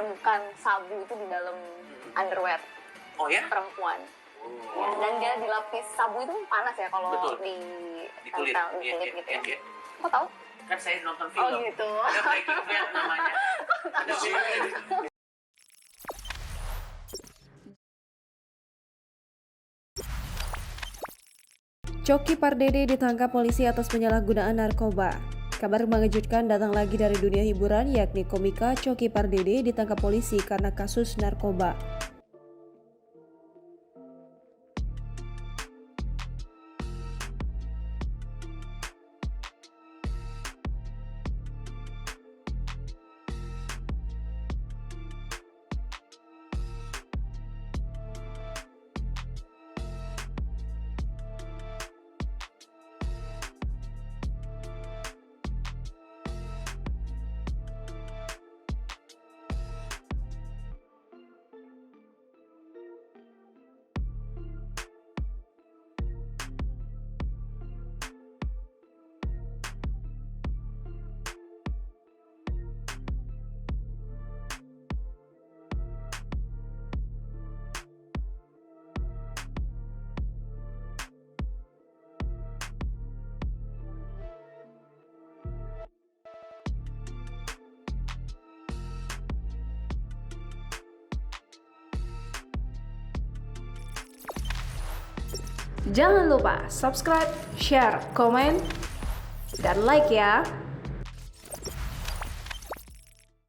menemukan sabu itu di dalam underwear Oh ya? perempuan. Ya, dan dia dilapis sabu itu panas ya kalau di kulit, gitu ya. Kok tahu? Kan saya nonton film. Oh gitu. Ada Breaking Bad namanya. Ada Coki Pardede ditangkap polisi atas penyalahgunaan narkoba. Kabar mengejutkan datang lagi dari dunia hiburan, yakni komika Coki Pardede ditangkap polisi karena kasus narkoba. Jangan lupa subscribe, share, komen, dan like ya.